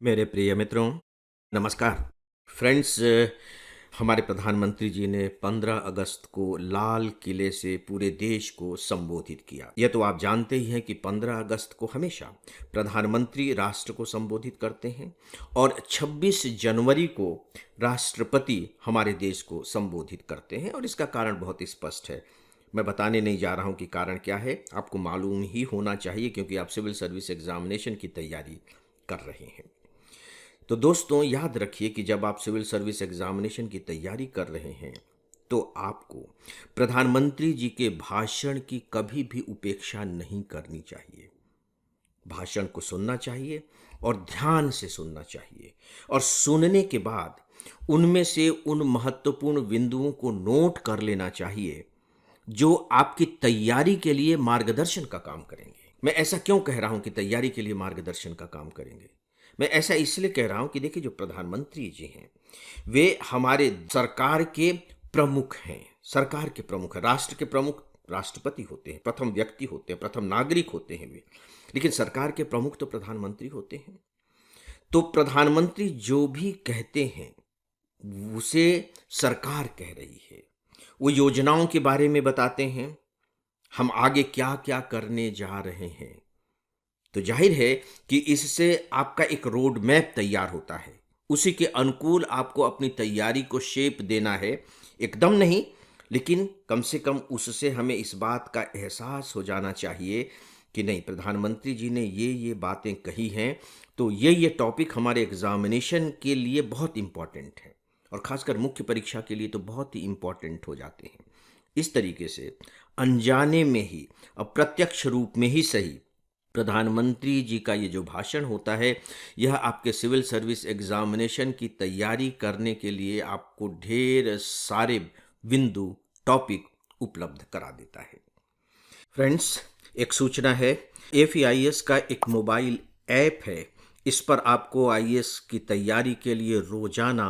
मेरे प्रिय मित्रों, नमस्कार। फ्रेंड्स, हमारे प्रधानमंत्री जी ने 15 अगस्त को लाल किले से पूरे देश को संबोधित किया। यह तो आप जानते ही हैं कि 15 अगस्त को हमेशा प्रधानमंत्री राष्ट्र को संबोधित करते हैं और 26 जनवरी को राष्ट्रपति हमारे देश को संबोधित करते हैं और इसका कारण बहुत स्पष्ट है। मैं बताने नहीं जा रहा हूं कि कारण क्या है, आपको मालूम ही होना चाहिए क्योंकि आप सिविल सर्विस एग्जामिनेशन की तैयारी कर रहे हैं। तो दोस्तों, याद रखिए कि जब आप सिविल सर्विस एग्जामिनेशन की तैयारी कर रहे हैं तो आपको प्रधानमंत्री जी के भाषण की कभी भी उपेक्षा नहीं करनी चाहिए। भाषण को सुनना चाहिए और ध्यान से सुनना चाहिए और सुनने के बाद उनमें से उन महत्वपूर्ण बिंदुओं को नोट कर लेना चाहिए जो आपकी तैयारी के लिए मार्गदर्शन का काम करेंगे। मैं ऐसा क्यों कह रहा हूं कि तैयारी के लिए मार्गदर्शन का काम करेंगे? मैं ऐसा इसलिए कह रहा हूं कि देखिए, जो प्रधानमंत्री जी हैं वे हमारे सरकार के प्रमुख हैं। सरकार के प्रमुख हैं, राष्ट्र के प्रमुख राष्ट्रपति होते हैं, प्रथम व्यक्ति होते हैं, प्रथम नागरिक होते हैं वे। लेकिन सरकार के प्रमुख तो प्रधानमंत्री होते हैं। तो प्रधानमंत्री जो भी कहते हैं उसे सरकार कह रही है। वो योजनाओं के बारे में बताते हैं, हम आगे क्या क्या करने जा रहे हैं। तो जाहिर है कि इससे आपका एक रोड मैप तैयार होता है। उसी के अनुकूल आपको अपनी तैयारी को शेप देना है। एकदम नहीं, लेकिन कम से कम उससे हमें इस बात का एहसास हो जाना चाहिए कि नहीं, प्रधानमंत्री जी ने ये बातें कही हैं, तो ये टॉपिक हमारे एग्जामिनेशन के लिए बहुत इम्पॉर्टेंट है और खासकर मुख्य परीक्षा के लिए तो बहुत ही इम्पॉर्टेंट हो जाते हैं। इस तरीके से अनजाने में ही, अप्रत्यक्ष रूप में ही सही, प्रधानमंत्री जी का ये जो भाषण होता है यह आपके सिविल सर्विस एग्जामिनेशन की तैयारी करने के लिए आपको ढेर सारे बिंदु, टॉपिक उपलब्ध करा देता है। फ्रेंड्स, एक सूचना है, एफआईएस का एक मोबाइल ऐप है। इस पर आपको आईएएस की तैयारी के लिए रोजाना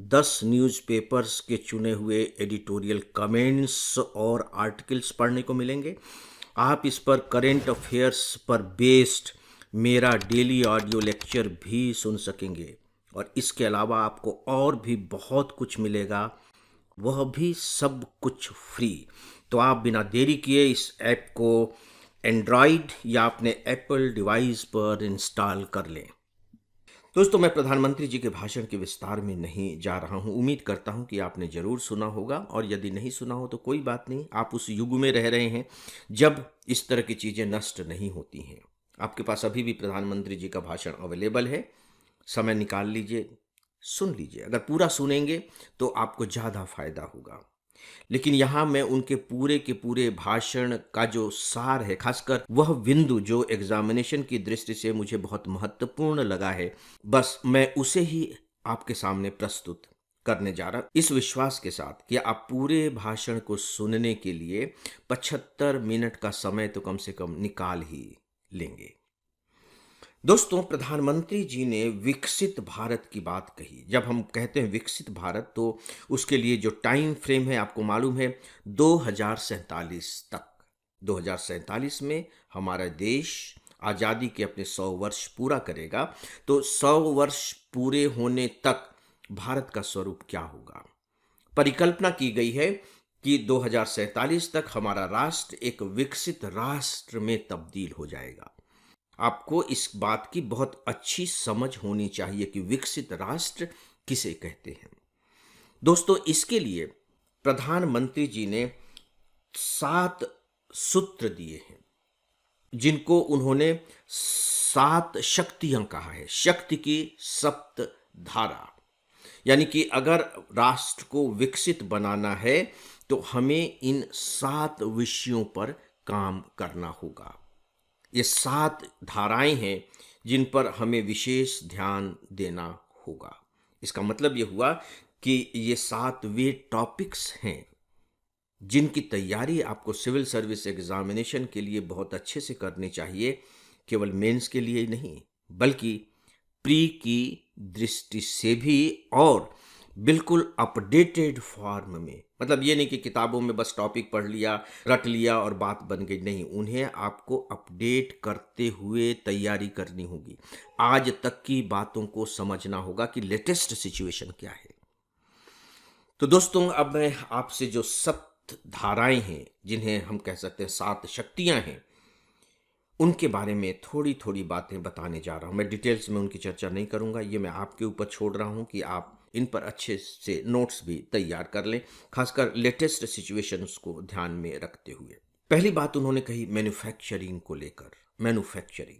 10 न्यूज़पेपर्स के चुने हुए एडिटोरियल कमेंट्स और आर्टिकल्स पढ़ने को मिलेंगे। आप इस पर करेंट अफेयर्स पर बेस्ड मेरा डेली ऑडियो लेक्चर भी सुन सकेंगे और इसके अलावा आपको और भी बहुत कुछ मिलेगा, वह भी सब कुछ फ्री। तो आप बिना देरी किए इस ऐप को एंड्रॉयड या अपने एप्पल डिवाइस पर इंस्टॉल कर लें। दोस्तों, मैं प्रधानमंत्री जी के भाषण के विस्तार में नहीं जा रहा हूं। उम्मीद करता हूं कि आपने जरूर सुना होगा और यदि नहीं सुना हो तो कोई बात नहीं, आप उस युग में रह रहे हैं जब इस तरह की चीज़ें नष्ट नहीं होती हैं। आपके पास अभी भी प्रधानमंत्री जी का भाषण अवेलेबल है। समय निकाल लीजिए, सुन लीजिए। अगर पूरा सुनेंगे तो आपको ज़्यादा फायदा होगा। लेकिन यहाँ मैं उनके पूरे के पूरे भाषण का जो सार है, खासकर वह बिंदु जो एग्जामिनेशन की दृष्टि से मुझे बहुत महत्वपूर्ण लगा है, बस मैं उसे ही आपके सामने प्रस्तुत करने जा रहा, इस विश्वास के साथ कि आप पूरे भाषण को सुनने के लिए 75 मिनट का समय तो कम से कम निकाल ही लेंगे। दोस्तों, प्रधानमंत्री जी ने विकसित भारत की बात कही। जब हम कहते हैं विकसित भारत तो उसके लिए जो टाइम फ्रेम है आपको मालूम है, 2047 तक। 2047 में हमारा देश आज़ादी के अपने 100 वर्ष पूरा करेगा। तो 100 वर्ष पूरे होने तक भारत का स्वरूप क्या होगा? परिकल्पना की गई है कि 2047 तक हमारा राष्ट्र एक विकसित राष्ट्र में तब्दील हो जाएगा। आपको इस बात की बहुत अच्छी समझ होनी चाहिए कि विकसित राष्ट्र किसे कहते हैं। दोस्तों, इसके लिए प्रधानमंत्री जी ने 7 सूत्र दिए हैं जिनको उन्होंने 7 शक्तियां कहा है। शक्ति की सप्त धारा, यानी कि अगर राष्ट्र को विकसित बनाना है तो हमें इन 7 विषयों पर काम करना होगा। ये 7 धाराएं हैं जिन पर हमें विशेष ध्यान देना होगा। इसका मतलब ये हुआ कि ये 7 वे टॉपिक्स हैं जिनकी तैयारी आपको सिविल सर्विस एग्जामिनेशन के लिए बहुत अच्छे से करनी चाहिए। केवल मेंस के लिए ही नहीं, बल्कि प्री की दृष्टि से भी और बिल्कुल अपडेटेड फॉर्म में। मतलब ये नहीं कि किताबों में बस टॉपिक पढ़ लिया, रट लिया और बात बन गई, नहीं, उन्हें आपको अपडेट करते हुए तैयारी करनी होगी। आज तक की बातों को समझना होगा कि लेटेस्ट सिचुएशन क्या है। तो दोस्तों, अब मैं आपसे जो 7 धाराएं हैं, जिन्हें हम कह सकते हैं 7 शक्तियां हैं, उनके बारे में थोड़ी थोड़ी बातें बताने जा रहा हूं। मैं डिटेल्स में उनकी चर्चा नहीं करूंगा, ये मैं आपके ऊपर छोड़ रहा हूं कि आप इन पर अच्छे से नोट्स भी तैयार कर लें, खासकर लेटेस्ट सिचुएशंस को ध्यान में रखते हुए। पहली बात उन्होंने कही मैन्युफैक्चरिंग को लेकर। मैन्युफैक्चरिंग,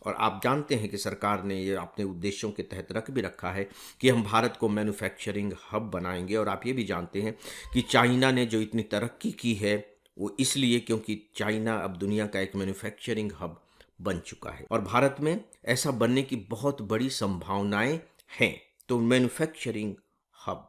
और आप जानते हैं कि सरकार ने ये अपने उद्देश्यों के तहत रख भी रखा है कि हम भारत को मैन्युफैक्चरिंग हब बनाएंगे। और आप ये भी जानते हैं कि चाइना ने जो इतनी तरक्की की है वो इसलिए क्योंकि चाइना अब दुनिया का एक मैन्युफैक्चरिंग हब बन चुका है और भारत में ऐसा बनने की बहुत बड़ी संभावनाएं हैं। तो मैन्युफैक्चरिंग हब,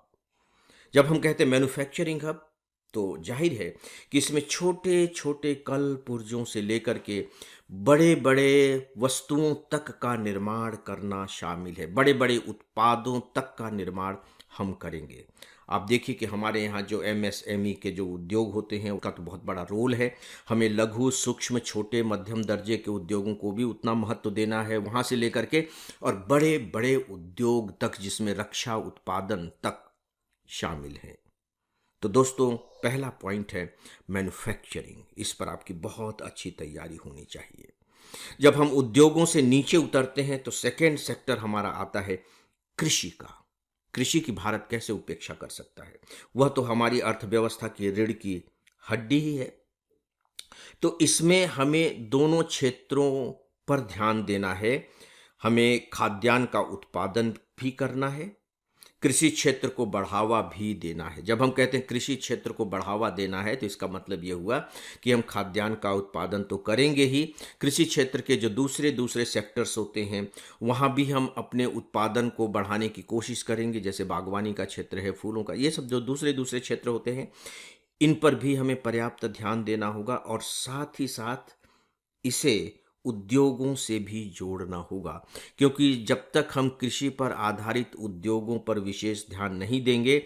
जब हम कहते हैं मैन्युफैक्चरिंग हब, तो जाहिर है कि इसमें छोटे छोटे कल पुर्जों से लेकर के बड़े बड़े वस्तुओं तक का निर्माण करना शामिल है। बड़े बड़े उत्पादों तक का निर्माण हम करेंगे। आप देखिए कि हमारे यहाँ जो एमएसएमई के जो उद्योग होते हैं उनका तो बहुत बड़ा रोल है। हमें लघु, सूक्ष्म, छोटे, मध्यम दर्जे के उद्योगों को भी उतना महत्व देना है, वहाँ से लेकर के और बड़े बड़े उद्योग तक, जिसमें रक्षा उत्पादन तक शामिल है। तो दोस्तों, पहला पॉइंट है मैन्युफैक्चरिंग। इस पर आपकी बहुत अच्छी तैयारी होनी चाहिए। जब हम उद्योगों से नीचे उतरते हैं तो सेकेंड सेक्टर हमारा आता है कृषि का। कृषि की भारत कैसे उपेक्षा कर सकता है? वह तो हमारी अर्थव्यवस्था की रीढ़ की हड्डी ही है। तो इसमें हमें दोनों क्षेत्रों पर ध्यान देना है। हमें खाद्यान्न का उत्पादन भी करना है, कृषि क्षेत्र को बढ़ावा भी देना है। जब हम कहते हैं कृषि क्षेत्र को बढ़ावा देना है तो इसका मतलब ये हुआ कि हम खाद्यान्न का उत्पादन तो करेंगे ही, कृषि क्षेत्र के जो दूसरे दूसरे सेक्टर्स होते हैं वहाँ भी हम अपने उत्पादन को बढ़ाने की कोशिश करेंगे। जैसे बागवानी का क्षेत्र है, फूलों का, ये सब जो दूसरे दूसरे क्षेत्र होते हैं, इन पर भी हमें पर्याप्त ध्यान देना होगा। और साथ ही साथ इसे उद्योगों से भी जोड़ना होगा, क्योंकि जब तक हम कृषि पर आधारित उद्योगों पर विशेष ध्यान नहीं देंगे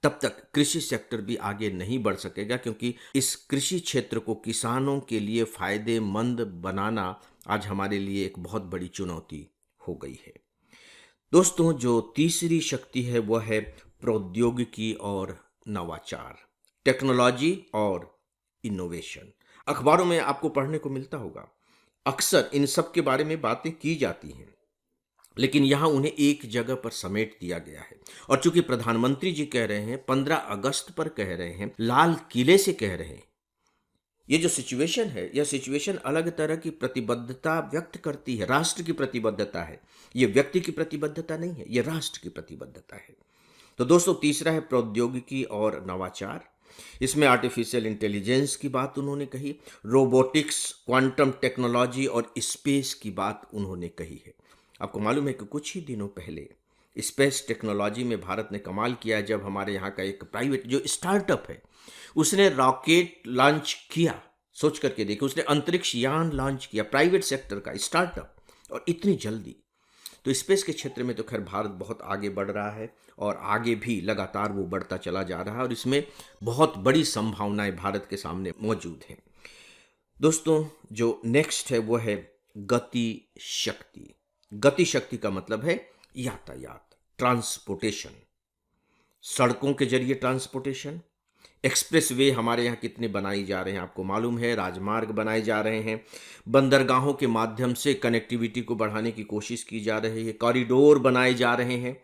तब तक कृषि सेक्टर भी आगे नहीं बढ़ सकेगा। क्योंकि इस कृषि क्षेत्र को किसानों के लिए फायदेमंद बनाना आज हमारे लिए एक बहुत बड़ी चुनौती हो गई है। दोस्तों, जो तीसरी शक्ति है वह है प्रौद्योगिकी और नवाचार, टेक्नोलॉजी और इनोवेशन। अखबारों में आपको पढ़ने को मिलता होगा, अक्सर इन सब के बारे में बातें की जाती हैं, लेकिन यहाँ उन्हें एक जगह पर समेट दिया गया है। और चूंकि प्रधानमंत्री जी कह रहे हैं, 15 अगस्त पर कह रहे हैं, लाल किले से कह रहे हैं, ये जो सिचुएशन है, यह सिचुएशन अलग तरह की प्रतिबद्धता व्यक्त करती है। राष्ट्र की प्रतिबद्धता है, ये व्यक्ति की प्रतिबद्धता नहीं है, ये राष्ट्र की प्रतिबद्धता है। तो दोस्तों, तीसरा है प्रौद्योगिकी और नवाचार। इसमें आर्टिफिशियल इंटेलिजेंस की बात उन्होंने कही, रोबोटिक्स, क्वांटम टेक्नोलॉजी और स्पेस की बात उन्होंने कही है। आपको मालूम है कि कुछ ही दिनों पहले स्पेस टेक्नोलॉजी में भारत ने कमाल किया है, जब हमारे यहाँ का एक प्राइवेट जो स्टार्टअप है उसने रॉकेट लॉन्च किया। सोच करके देखिए, उसने अंतरिक्ष यान लॉन्च किया, प्राइवेट सेक्टर का स्टार्टअप, और इतनी जल्दी। तो स्पेस के क्षेत्र में तो खैर भारत बहुत आगे बढ़ रहा है और आगे भी लगातार वो बढ़ता चला जा रहा है, और इसमें बहुत बड़ी संभावनाएं भारत के सामने मौजूद हैं। दोस्तों, जो नेक्स्ट है वो है गति शक्ति। गति शक्ति का मतलब है यातायात, ट्रांसपोर्टेशन, सड़कों के जरिए ट्रांसपोर्टेशन। एक्सप्रेसवे हमारे यहाँ कितने बनाई जा रहे हैं आपको मालूम है, राजमार्ग बनाए जा रहे हैं, बंदरगाहों के माध्यम से कनेक्टिविटी को बढ़ाने की कोशिश की जा रही है, कॉरिडोर बनाए जा रहे हैं।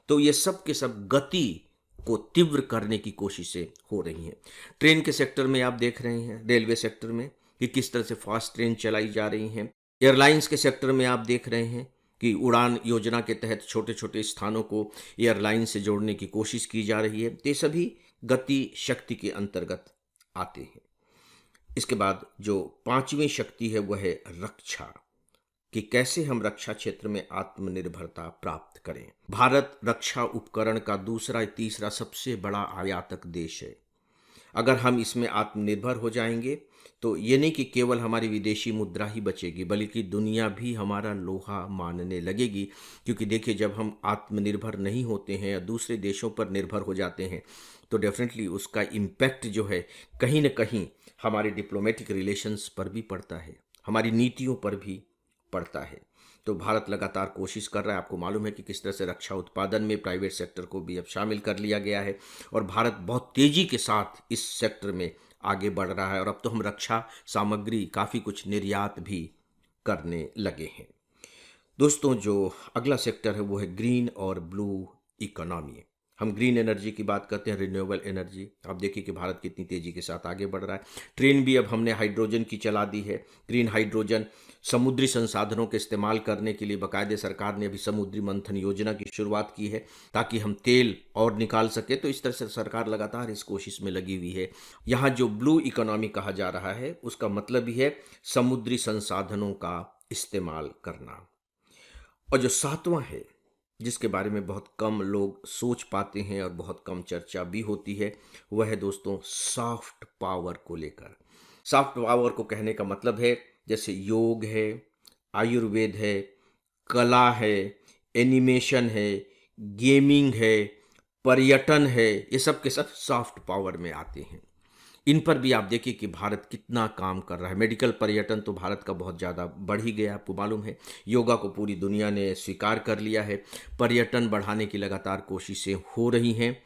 तो ये सब के सब गति को तीव्र करने की कोशिशें हो रही हैं। ट्रेन के सेक्टर में आप देख रहे हैं, रेलवे सेक्टर में, कि किस तरह से फास्ट ट्रेन चलाई जा रही हैं। एयरलाइंस के सेक्टर में आप देख रहे हैं कि उड़ान योजना के तहत छोटे छोटे स्थानों को एयरलाइन से जोड़ने की कोशिश की जा रही है। तो ये सभी गति शक्ति के अंतर्गत आते हैं। इसके बाद जो पांचवी शक्ति है वह है रक्षा, कि कैसे हम रक्षा क्षेत्र में आत्मनिर्भरता प्राप्त करें। भारत रक्षा उपकरण का दूसरा तीसरा सबसे बड़ा आयातक देश है। अगर हम इसमें आत्मनिर्भर हो जाएंगे तो ये नहीं कि केवल हमारी विदेशी मुद्रा ही बचेगी, बल्कि दुनिया भी हमारा लोहा मानने लगेगी। क्योंकि देखिए, जब हम आत्मनिर्भर नहीं होते हैं या दूसरे देशों पर निर्भर हो जाते हैं तो डेफिनेटली उसका इम्पैक्ट जो है कहीं न कहीं हमारे डिप्लोमेटिक रिलेशंस पर भी पड़ता है, हमारी नीतियों पर भी पड़ता है। तो भारत लगातार कोशिश कर रहा है। आपको मालूम है कि किस तरह से रक्षा उत्पादन में प्राइवेट सेक्टर को भी अब शामिल कर लिया गया है और भारत बहुत तेज़ी के साथ इस सेक्टर में आगे बढ़ रहा है और अब तो हम रक्षा सामग्री काफ़ी कुछ निर्यात भी करने लगे हैं। दोस्तों, जो अगला सेक्टर है वो है ग्रीन और ब्लू इकोनॉमी। हम ग्रीन एनर्जी की बात करते हैं, रिन्यूएबल एनर्जी। आप देखिए कि भारत कितनी तेज़ी के साथ आगे बढ़ रहा है। ट्रेन भी अब हमने हाइड्रोजन की चला दी है, ग्रीन हाइड्रोजन। समुद्री संसाधनों के इस्तेमाल करने के लिए बाकायदे सरकार ने अभी समुद्री मंथन योजना की शुरुआत की है ताकि हम तेल और निकाल सके। तो इस तरह से सरकार लगातार इस कोशिश में लगी हुई है। यहाँ जो ब्लू इकोनॉमी कहा जा रहा है उसका मतलब ही है समुद्री संसाधनों का इस्तेमाल करना। और जो सातवां है, जिसके बारे में बहुत कम लोग सोच पाते हैं और बहुत कम चर्चा भी होती है, वह है दोस्तों सॉफ्ट पावर को लेकर। सॉफ्ट पावर को कहने का मतलब है जैसे योग है, आयुर्वेद है, कला है, एनिमेशन है, गेमिंग है, पर्यटन है, ये सब के सब सॉफ्ट पावर में आते हैं। इन पर भी आप देखिए कि भारत कितना काम कर रहा है। मेडिकल पर्यटन तो भारत का बहुत ज़्यादा बढ़ ही गया, आपको मालूम है। योगा को पूरी दुनिया ने स्वीकार कर लिया है। पर्यटन बढ़ाने की लगातार कोशिशें हो रही हैं।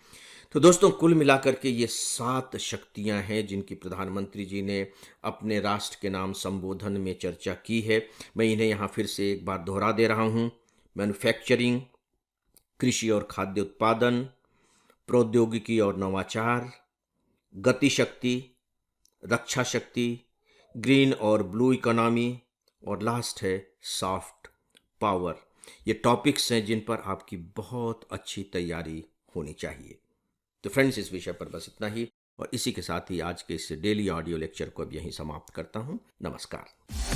तो दोस्तों, कुल मिलाकर के ये 7 शक्तियां हैं जिनकी प्रधानमंत्री जी ने अपने राष्ट्र के नाम संबोधन में चर्चा की है। मैं इन्हें यहाँ फिर से एक बार दोहरा दे रहा हूँ। मैन्युफैक्चरिंग, कृषि और खाद्य उत्पादन, प्रौद्योगिकी और नवाचार, गति शक्ति, रक्षा शक्ति, ग्रीन और ब्लू इकोनॉमी और लास्ट है सॉफ्ट पावर। ये टॉपिक्स हैं जिन पर आपकी बहुत अच्छी तैयारी होनी चाहिए। तो फ्रेंड्स, इस विषय पर बस इतना ही और इसी के साथ ही आज के इस डेली ऑडियो लेक्चर को अब यहीं समाप्त करता हूँ। नमस्कार।